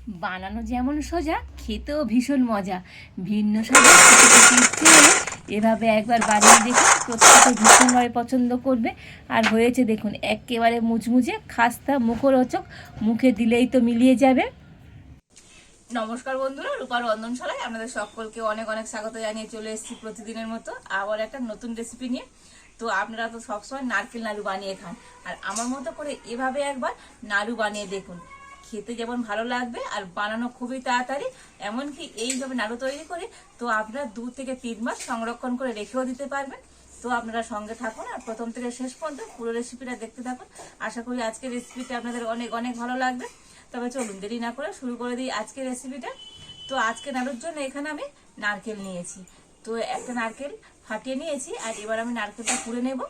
বানানো যেমন সোজা, খেতেও ভীষণ মজা। ভিন্ন স্বাদে খেতে খেতে ইচ্ছে হলে এভাবে একবার বানিয়ে দেখুন, প্রত্যেকে ভীষণভাবে পছন্দ করবে। আর হয়েছে দেখুন, একেবারে মুচমুচে খাস্তা মুখরোচক, মুখে দিলেই তো মিলিয়ে যাবে। নমস্কার বন্ধুরা, রূপার রন্ধনশালায় আপনাদের সকলকে অনেক অনেক স্বাগত জানিয়ে চলে এসেছি প্রতিদিনের মতো আবার একটা নতুন রেসিপি নিয়ে। তো আপনারা তো সবসময় নারকেল নাড়ু বানিয়ে খান, আর আমার মতো করে এভাবে একবার নাড়ু বানিয়ে দেখুন, খেতে যেমন ভালো লাগবে আর বানানো খুবই তাড়াতাড়ি। এমনকি এইভাবে নাড়ু তৈরি করে তো আপনারা 2 থেকে 3 মাস সংরক্ষণ করে রেখেও দিতে পারবেন। তো আপনারা সঙ্গে থাকুন আর প্রথম থেকে শেষ পর্যন্ত পুরো রেসিপিটা দেখতে থাকুন। আশা করি আজকের রেসিপিটা আপনাদের অনেক অনেক ভালো লাগবে। তবে চলুন দেরি না করে শুরু করে দিই আজকের রেসিপিটা। তো আজকে নাড়ুর জন্য এখানে আমি নারকেল নিয়েছি। তো একটা নারকেল ফাটিয়ে নিয়েছি, আর এবার আমি নারকেলটা কুড়ে নেব।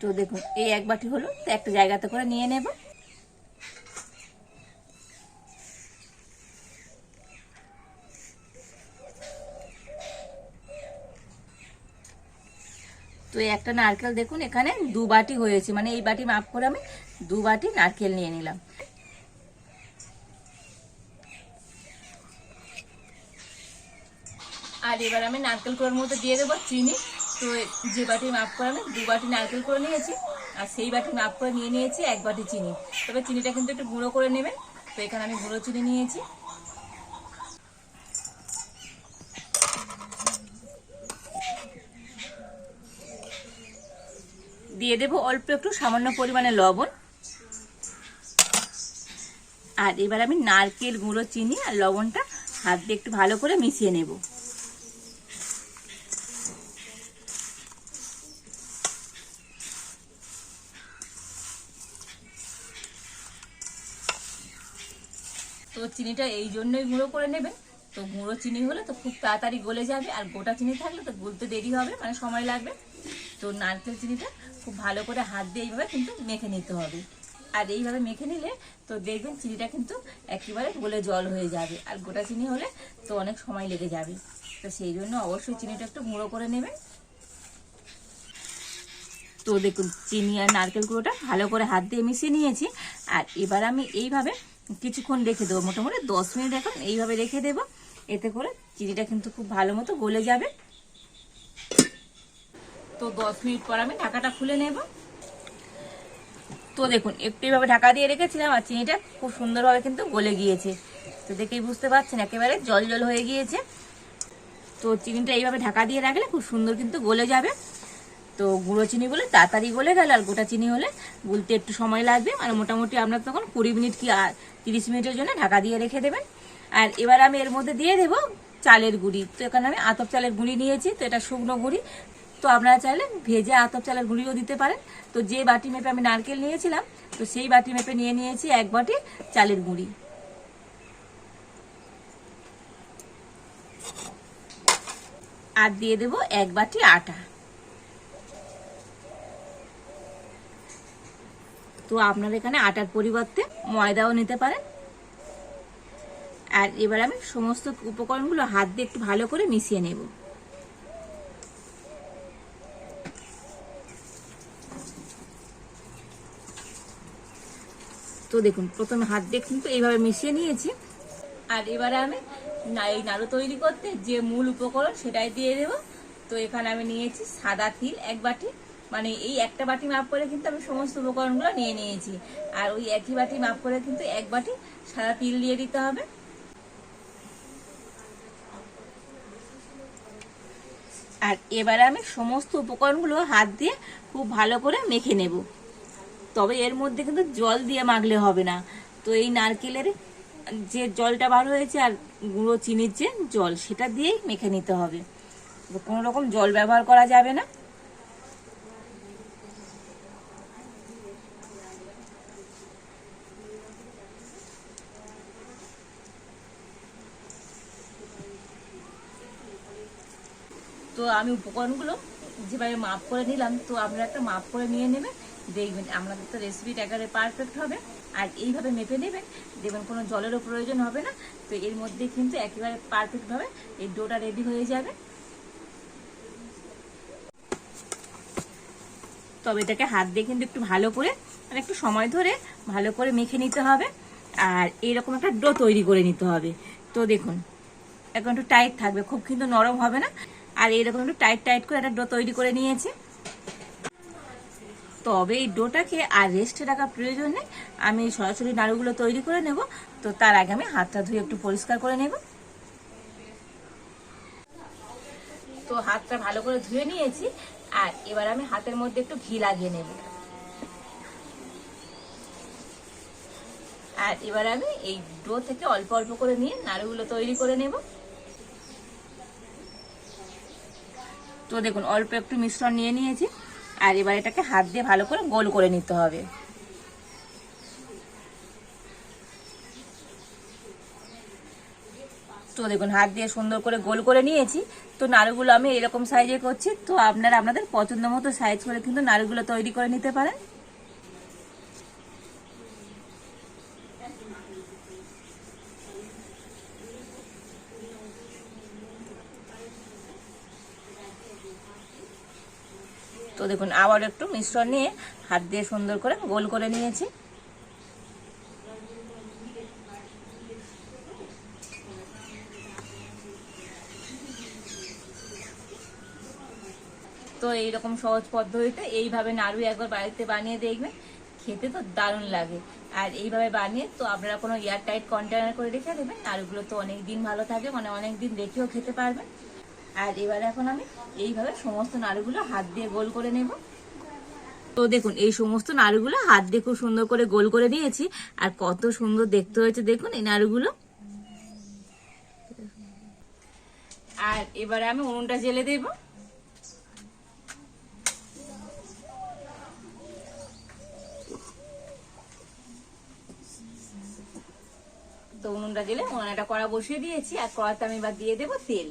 তো দেখুন, এই এক বাটি হলো, তো একটা জায়গাতে করে নিয়ে নেব। তো এই একটা নারকেল দেখুন এখানে 2 বাটি হয়েছে, মানে এই বাটি মাপ করে আমি 2 বাটি নারকেল নিয়ে নিলাম। আর এবার আমি নারকেল কোড়ার মধ্যে দিয়ে দেবো চিনি। তো যে বাটি মাপ করে আমি 2 বাটি নারকেল করে নিয়েছি, আর সেই বাটি মাপ করে নিয়ে নিয়েছি 1 বাটি চিনি। তবে চিনিটা কিন্তু একটু গুঁড়ো করে নেবেন। তো এখানে আমি গুঁড়ো চিনি নিয়েছি। দিয়ে দেবো অল্প একটু সামান্য পরিমাণে লবণ। আর এবার আমি নারকেল, গুঁড়ো চিনি আর লবণটা হাত দিয়ে একটু ভালো করে মিশিয়ে নেব। তো চিনিটা এই জন্যই গুঁড়ো করে নেবেন। তো গুঁড়ো চিনি হলে তো খুব তাড়াতাড়ি গলে যাবে, আর গোটা চিনি থাকলে তো গলতে দেরি হবে, মানে সময় লাগবে। তো নারকেল চিনিটা খুব ভালো করে হাত দিয়ে এইভাবে কিন্তু মেখে নিতে হবে। আর এইভাবে মেখে নিলে তো দেখবেন চিনিটা কিন্তু একেবারে গলে জল হয়ে যাবে, আর গোটা চিনি হলে তো অনেক সময় লেগে যাবে। তো সেই জন্য অবশ্যই চিনিটা একটু গুঁড়ো করে নেবেন। তো দেখুন, চিনি আর নারকেল গুঁড়োটা ভালো করে হাত দিয়ে মিশিয়ে নিয়েছি। আর এবার আমি এইভাবে কিছুক্ষণ রেখে দেবো, মোটামুটি 10 মিনিট এখন এইভাবে রেখে দেবো। এতে করে চিনিটা কিন্তু খুব ভালো মতো গলে যাবে। তো 10 মিনিট পর আমি ঢাকাটা খুলে নেব। তো দেখুন, একটু এইভাবে ঢাকা দিয়ে রেখেছিলাম, আর চিনিটা খুব সুন্দরভাবে কিন্তু গলে গিয়েছে। তো দেখেই বুঝতে পারছেন একেবারে জল জল হয়ে গিয়েছে। তো চিনিটা এইভাবে ঢাকা দিয়ে রাখলে খুব সুন্দর কিন্তু গলে যাবে। তো গুঁড়ো চিনি বলে তাড়াতাড়ি গলে গেল, আর গোটা চিনি হলে গুলতে একটু সময় লাগবে, মানে মোটামুটি আপনার তখন 20 মিনিট কি 30 মিনিটের জন্য ঢাকা দিয়ে রেখে দেবেন। আর এবার আমি এর মধ্যে দিয়ে দেবো চালের গুঁড়ি। তো এখানে আমি আতপ চালের গুঁড়ি নিয়েছি, তো এটা শুকনো গুঁড়ি। তো আপনারা চাইলে ভেজে আতপ চালের গুঁড়িও দিতে পারেন। তো যে বাটি মেপে আমি নারকেল নিয়েছিলাম, তো সেই বাটি মেপে নিয়ে নিয়েছি 1 বাটি চালের গুঁড়ি। আর দিয়ে দেবো 1 বাটি আটা। তো আপনারা এখানে আটার পরিবর্তে ময়দাও নিতে পারেন। আর এবার আমি সমস্ত উপকরণগুলো হাত দিয়ে একটু ভালো করে মিশিয়ে নেব। তো দেখুন, প্রথমে হাত দিয়ে কিন্তু এইভাবে মিশিয়ে নিয়েছি। আর এবারে আমি এই নাড়ু তৈরি করতে যে মূল উপকরণ সেটাই দিয়ে দেব। তো এখানে আমি নিয়েছি সাদা তিল 1 বাটি, মানে এই একটা বাটি মাপ করে কিন্তু আমি সমস্ত উপকরণগুলো নিয়ে নিয়েছি। আর ওই একই বাটি মাপ করে কিন্তু 1 বাটি সাদা তিল দিয়ে দিতে হবে। আর এবারে আমি সমস্ত উপকরণগুলো হাত দিয়ে খুব ভালো করে মেখে নেব। তবে এর মধ্যে কিন্তু জল দিয়ে মাখলে হবে না। তো এই নারকেলের যে জলটা বার হয়েছে আর গুঁড়ো চিনির যে জল, সেটা দিয়েই মেখে নিতে হবে। কোনো রকম জল ব্যবহার করা যাবে না। তো আমি উপকরণগুলো যেভাবে মাপ করে নিলাম, তো আপনারা একটা মাপ করে নিয়ে নেবেন, দেখবেন আপনাদের তো রেসিপিটা একেবারে পারফেক্ট হবে। আর এইভাবে মেপে নেবেন, দেখবেন কোনো জলেরও প্রয়োজন হবে না। তো এর মধ্যে কিন্তু একেবারে পারফেক্টভাবে এই ডোটা রেডি হয়ে যাবে। তবে এটাকে হাত দিয়ে কিন্তু একটু ভালো করে, মানে একটু সময় ধরে ভালো করে মেখে নিতে হবে। আর এইরকম একটা ডো তৈরি করে নিতে হবে। তো দেখুন এখন একটু টাইট থাকবে, খুব কিন্তু নরম হবে না। আর এইরকম একটু টাইট টাইট করে একটা ডো তৈরি করে নিয়েছি। তবে এই ডোটাকে আর রেস্টে রাখার প্রয়োজন নেই, আমি সরাসরি নাড়ুগুলো তৈরি করে নেব। তো তার আগে আমি হাতটা ধুয়ে একটু পরিষ্কার করে নেব। তো হাতটা ভালো করে ধুয়ে নিয়েছি, আর এবার আমি হাতের মধ্যে একটু ঘি লাগিয়ে নেব। আর এবার আমি এই ডো থেকে অল্প অল্প করে নিয়ে নাড়ুগুলো তৈরি করে নেব। তো দেখুন অল্প একটু মিশ্রণ নিয়ে নিয়েছি, আর এবার এটাকে হাত দিয়ে ভালো করে গোল করে নিতে হবে। তো দেখুন হাত দিয়ে সুন্দর করে গোল করে নিয়েছি। তো নাড়ুগুলো আমি এরকম সাইজে করছি, তো আপনারা আপনাদের পছন্দ মতো সাইজ করে কিন্তু নাড়ুগুলো তৈরি করে নিতে পারেন। তো দেখুন আবার একটু মিশ্রণ নিয়ে হাত দিয়ে সুন্দর করে গোল করে নিয়েছি। তো এইরকম সহজ পদ্ধতিতে এইভাবে নাড়ু একবার বাড়িতে বানিয়ে দেখবেন, খেতে তো দারুণ লাগে। আর এইভাবে বানিয়ে তো আপনারা কোনো এয়ার টাইট কন্টেনার করে রেখে দেবেন, নাড়ুগুলো তো অনেক দিন ভালো থাকে, মানে অনেক দিন রেখেও খেতে পারবেন। আর এবার এখন আমি এইভাবে সমস্ত নাড়ুগুলো হাত দিয়ে গোল করে নেব। তো দেখুন এই সমস্ত নাড়ুগুলো হাত দিয়ে খুব সুন্দর করে গোল করে নিয়েছি। আর কত সুন্দর দেখতে হয়েছে দেখুন এই নাড়ুগুলো। আর এবারে আমি উনুনটা জ্বেলে দেব। তো উনুনটা জ্বেলে উনুনে একটা কড়া বসিয়ে দিয়েছি, আর কড়াতে আমি এবার দিয়ে দেবো তেল।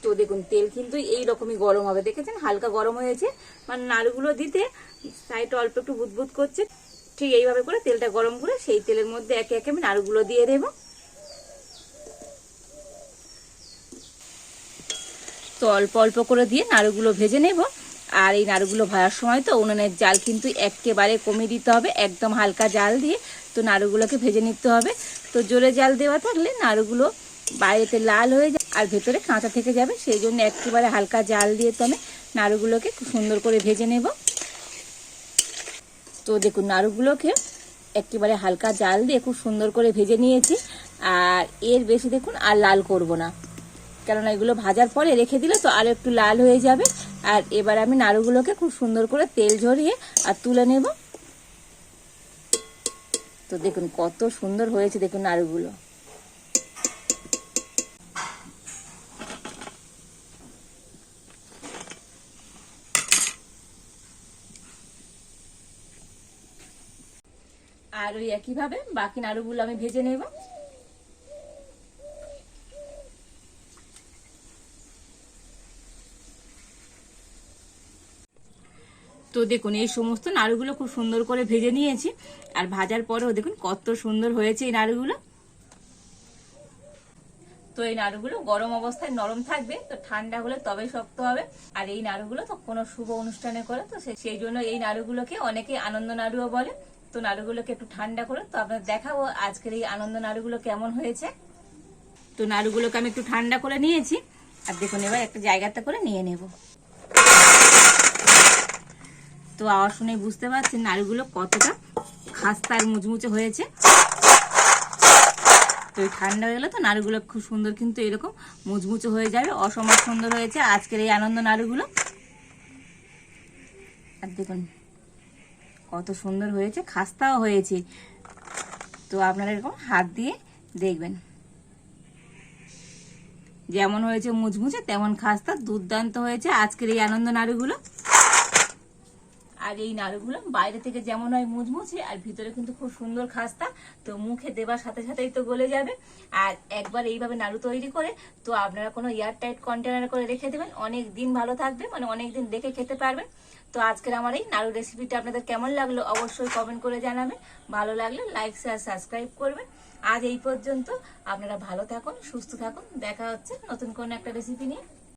তো দেখুন তেল কিন্তু এইরকমই গরম হবে, দেখেছেন হালকা গরম হয়েছে, মানে নাড়ুগুলো দিতে সাইডে অল্প একটু বুদবুদ করছে। ঠিক এইভাবে করে তেলটা গরম করে সেই তেলের মধ্যে একে একে আমি নাড়ুগুলো দিয়ে দেব। তো অল্প অল্প করে দিয়ে নাড়ুগুলো ভেজে নেব। আর এই নাড়ুগুলো ভাজার সময় তো উনুনের জাল কিন্তু একেবারে কমিয়ে দিতে হবে, একদম হালকা জাল দিয়ে তো নাড়ুগুলোকে ভেজে নিতে হবে। তো জোরে জাল দেওয়া থাকলে নাড়ুগুলো বাইরেতে লাল হয়ে যায় আর ভেতরে কাঁচা থেকে যাবে, সেই জন্য একেবারে হালকা জাল দিয়ে তো আমি নাড়ুগুলোকে খুব সুন্দর করে ভেজে নেব। তো দেখুন নাড়ুগুলোকে একেবারে হালকা জাল দিয়ে খুব সুন্দর করে ভেজে নিয়েছি। আর এর বেশি দেখুন আর লাল করব না, কেননা এগুলো ভাজার পরে রেখে দিলে তো আরো একটু লাল হয়ে যাবে। আর এবার আমি নাড়ুগুলোকে খুব সুন্দর করে তেল ঝরিয়ে আর তুলে নেব। তো দেখুন কত সুন্দর হয়েছে দেখুন নাড়ুগুলো। আর ওই একইভাবে বাকি নাড়ুগুলো আমি ভেজে নেব। তো দেখুন এই সমস্ত নাড়ুগুলো খুব সুন্দর করে ভেজে নিয়েছি, আর ভাজার পরেও দেখুন কত সুন্দর হয়েছে এই নাড়ুগুলো। তো এই নাড়ুগুলো গরম অবস্থায় নরম থাকবে, তো ঠান্ডা হলে তবেই শক্ত হবে। আর এই নাড়ুগুলো তো কোনো শুভ অনুষ্ঠানে করে, তো সেই জন্য এই নাড়ুগুলোকে অনেকে আনন্দ নাড়ুও বলে। তো নাড়ুগুলোকে একটু ঠান্ডা করে তো আপনাদের দেখাবো আজকের এই আনন্দ নাড়ুগুলো কেমন হয়েছে। তো নাড়ুগুলোকে আমি একটু ঠান্ডা করে নিয়েছি, আর দেখুন এবার একটা জায়গাতে করে নিয়ে নেব। তো আওয়াজ শুনে বুঝতে পারছেন নাড়ুগুলো কতটা খাস্তা আর মুচমুচে হয়েছে। তো এই ঠান্ডা হয়ে গেলে তো নাড়ুগুলো খুব সুন্দর কিন্তু এরকম মুচমুচে হয়ে যাবে। অসম্ভব সুন্দর হয়েছে আজকের এই আনন্দ নাড়ুগুলো। আর দেখুন কত সুন্দর হয়েছে, খাস্তাও হয়েছে। তো আপনারা এরকম হাত দিয়ে দেখবেন, যেমন হয়েছে মুচমুচে তেমন খাস্তা, দুর্দান্ত হয়েছে আজকের এই আনন্দ নাড়ুগুলো। আর এই নাড়ুগুলো বাইরে থেকে যেমন হয় মুচমুচে, আর ভিতরে কিন্তু খুব সুন্দর খাস্তা। তো মুখে দেবার সাথে সাথেই তো গলে যাবে। আর একবার এইভাবে নাড়ু তৈরি করে তো আপনারা কোনো এয়ার টাইট কন্টেনারে করে রেখে দেবেন, অনেক দিন ভালো থাকবে, মানে অনেক দিন রেখে খেতে পারবেন। তো আজকের আমার এই নাড়ু রেসিপিটা আপনাদের কেমন লাগলো অবশ্যই কমেন্ট করে জানাবেন। ভালো লাগলে লাইক শেয়ার সাবস্ক্রাইব করবেন। আজ এই পর্যন্ত, আপনারা ভালো থাকুন, সুস্থ থাকুন, দেখা হচ্ছে নতুন কোনো একটা রেসিপি নিয়ে।